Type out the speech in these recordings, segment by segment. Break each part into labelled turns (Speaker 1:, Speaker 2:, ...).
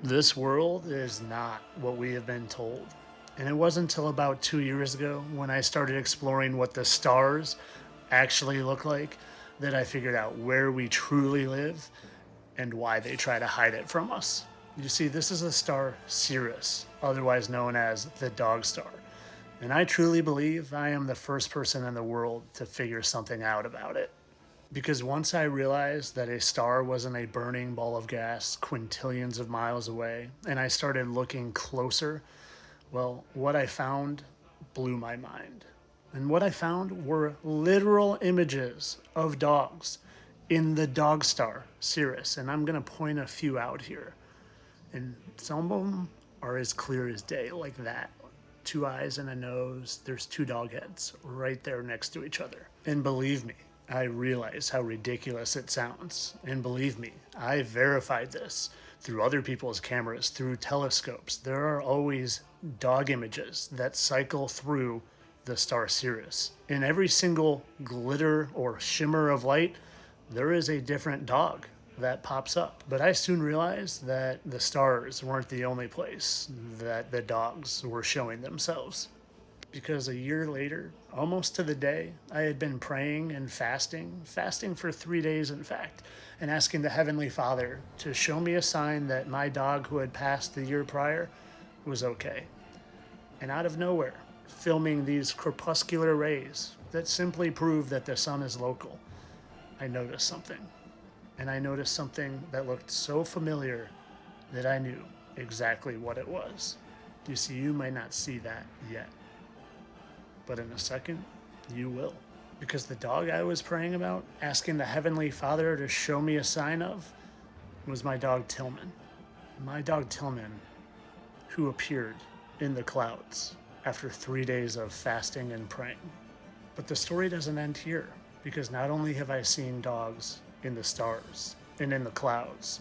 Speaker 1: This world is not what we have been told. And it wasn't until about 2 years ago when I started exploring what the stars actually look like that I figured out where we truly live and why they try to hide it from us. You see, this is the star Sirius, otherwise known as the Dog Star. And I truly believe I am the first person in the world to figure something out about it. Because once I realized that a star wasn't a burning ball of gas quintillions of miles away, and I started looking closer, well, what I found blew my mind. And what I found were literal images of dogs in the dog star, Sirius. And I'm going to point a few out here. And some of them are as clear as day, like that. Two eyes and a nose. There's two dog heads right there next to each other. And believe me, I realize how ridiculous it sounds. And believe me, I verified this through other people's cameras, through telescopes. There are always dog images that cycle through the star Sirius. In every single glitter or shimmer of light, there is a different dog that pops up. But I soon realized that the stars weren't the only place that the dogs were showing themselves. Because a year later, almost to the day, I had been praying and fasting for 3 days, in fact, and asking the Heavenly Father to show me a sign that my dog who had passed the year prior was okay. And out of nowhere, filming these crepuscular rays that simply prove that the sun is local, I noticed something. And I noticed something that looked so familiar that I knew exactly what it was. You see, you might not see that yet, but in a second, you will. Because the dog I was praying about, asking the Heavenly Father to show me a sign of, was my dog Tillman. My dog Tillman, who appeared in the clouds after 3 days of fasting and praying. But the story doesn't end here, because not only have I seen dogs in the stars and in the clouds,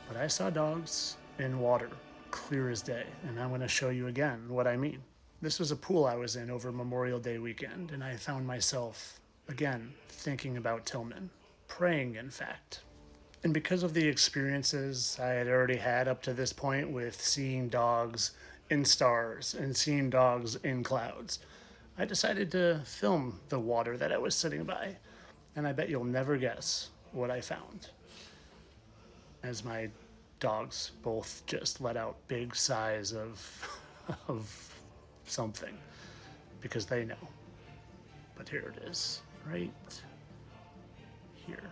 Speaker 1: but I saw dogs in water, clear as day. And I'm going to show you again what I mean. This was a pool I was in over Memorial Day weekend, and I found myself, again, thinking about Tillman, praying, in fact. And because of the experiences I had already had up to this point with seeing dogs in stars and seeing dogs in clouds, I decided to film the water that I was sitting by. And I bet you'll never guess what I found. As my dogs both just let out big sighs of something, because they know. But here it is, right here.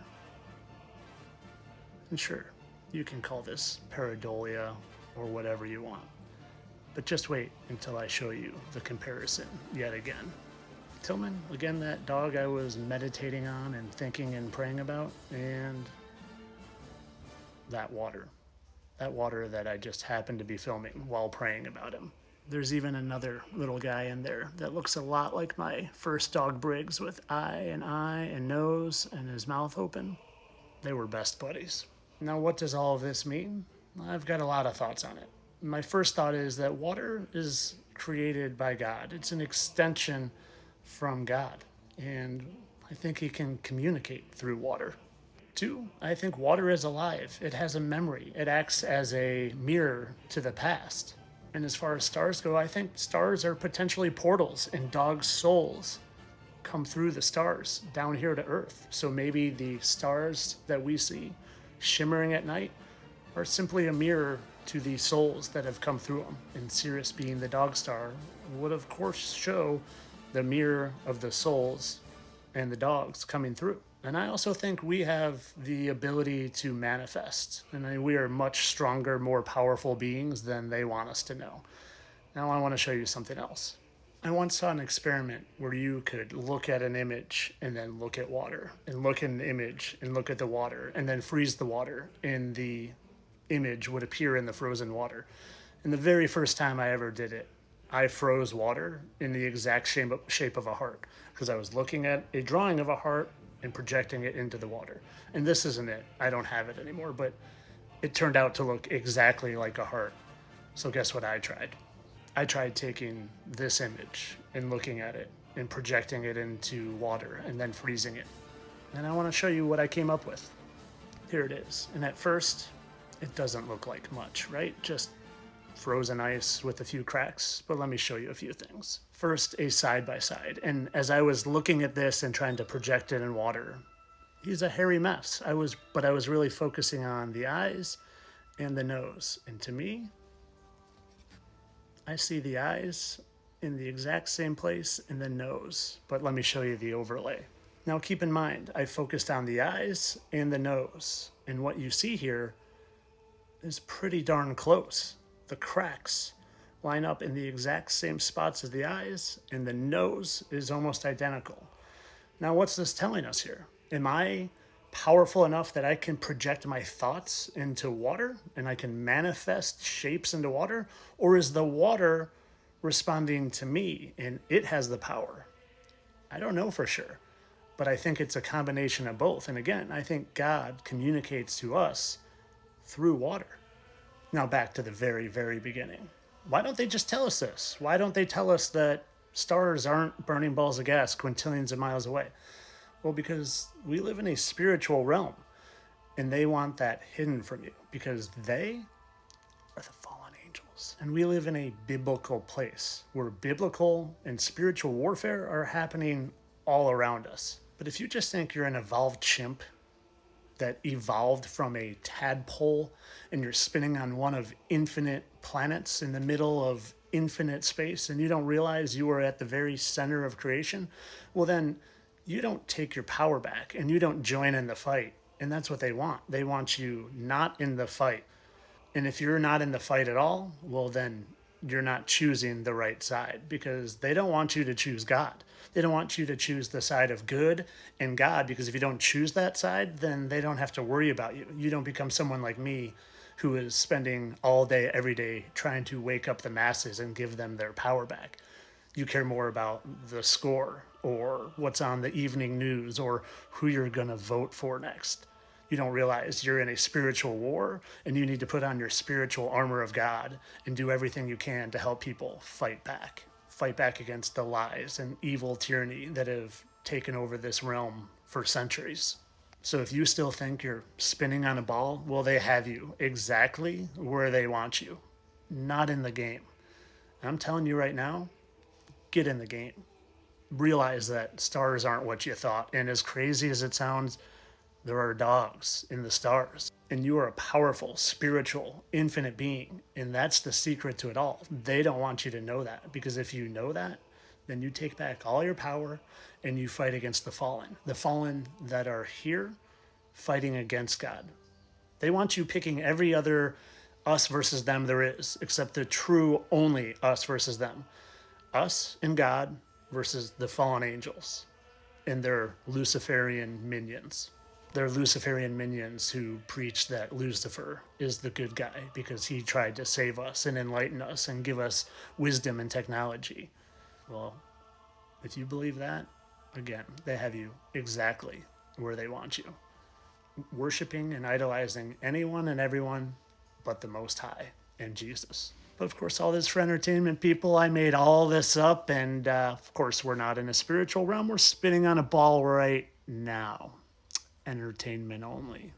Speaker 1: And sure, you can call this pareidolia or whatever you want. But just wait until I show you the comparison yet again. Tillman, again, that dog I was meditating on and thinking and praying about, and that water. That water that I just happened to be filming while praying about him. There's even another little guy in there that looks a lot like my first dog Briggs, with eye and nose and his mouth open. They were best buddies. Now, what does all of this mean? I've got a lot of thoughts on it. My first thought is that water is created by God. It's an extension from God, and I think He can communicate through water. Two, I think water is alive. It has a memory. It acts as a mirror to the past. And as far as stars go, I think stars are potentially portals, and dogs' souls come through the stars down here to Earth. So maybe the stars that we see shimmering at night are simply a mirror to the souls that have come through them. And Sirius, being the dog star, would of course show the mirror of the souls and the dogs coming through. And I also think we have the ability to manifest. And we are much stronger, more powerful beings than they want us to know. Now I want to show you something else. I once saw an experiment where you could look at an image and then look at water, and look at an image and look at the water, and then freeze the water, and the image would appear in the frozen water. And the very first time I ever did it, I froze water in the exact shape of a heart, because I was looking at a drawing of a heart and projecting it into the water. And this isn't it. I don't have it anymore, but it turned out to look exactly like a heart. So guess what I tried? I tried taking this image and looking at it and projecting it into water and then freezing it. And I want to show you what I came up with. Here it is. And at first, It doesn't look like much, right? Just frozen ice with a few cracks, but let me show you a few things. First, a side by side. And as I was looking at this and trying to project it in water, he's a hairy mess. I was really focusing on the eyes and the nose. And to me, I see the eyes in the exact same place in the nose. But let me show you the overlay. Now keep in mind, I focused on the eyes and the nose. And what you see here is pretty darn close. The cracks line up in the exact same spots as the eyes, and the nose is almost identical. Now, what's this telling us here? Am I powerful enough that I can project my thoughts into water and I can manifest shapes into water? Or is the water responding to me and it has the power? I don't know for sure, but I think it's a combination of both. And again, I think God communicates to us through water. Now, back to the very, very beginning. Why don't they just tell us this? Why don't they tell us that stars aren't burning balls of gas quintillions of miles away? Well, because we live in a spiritual realm and they want that hidden from you because they are the fallen angels. And we live in a biblical place where biblical and spiritual warfare are happening all around us. But if you just think you're an evolved chimp that evolved from a tadpole and you're spinning on one of infinite planets in the middle of infinite space and you don't realize you are at the very center of creation, well, then you don't take your power back and you don't join in the fight. And that's what they want. They want you not in the fight. And if you're not in the fight at all, well, then you're not choosing the right side because they don't want you to choose God. They don't want you to choose the side of good and God because if you don't choose that side, then they don't have to worry about you. You don't become someone like me who is spending all day, every day trying to wake up the masses and give them their power back. You care more about the score or what's on the evening news or who you're going to vote for next. You don't realize you're in a spiritual war and you need to put on your spiritual armor of God and do everything you can to help people fight back. Fight back against the lies and evil tyranny that have taken over this realm for centuries. So if you still think you're spinning on a ball, well, they have you exactly where they want you, not in the game. I'm telling you right now, get in the game. Realize that stars aren't what you thought. And as crazy as it sounds, there are dogs in the stars. And you are a powerful, spiritual, infinite being. And that's the secret to it all. They don't want you to know that because if you know that, then you take back all your power and you fight against the fallen that are here fighting against God. They want you picking every other us versus them there is, except the true only us versus them. Us and God versus the fallen angels and their Luciferian minions. They're Luciferian minions who preach that Lucifer is the good guy because he tried to save us and enlighten us and give us wisdom and technology. Well, if you believe that, again, they have you exactly where they want you. Worshiping and idolizing anyone and everyone but the Most High and Jesus. But of course, all this for entertainment, people. I made all this up, and of course, we're not in a spiritual realm. We're spinning on a ball right now. Entertainment only.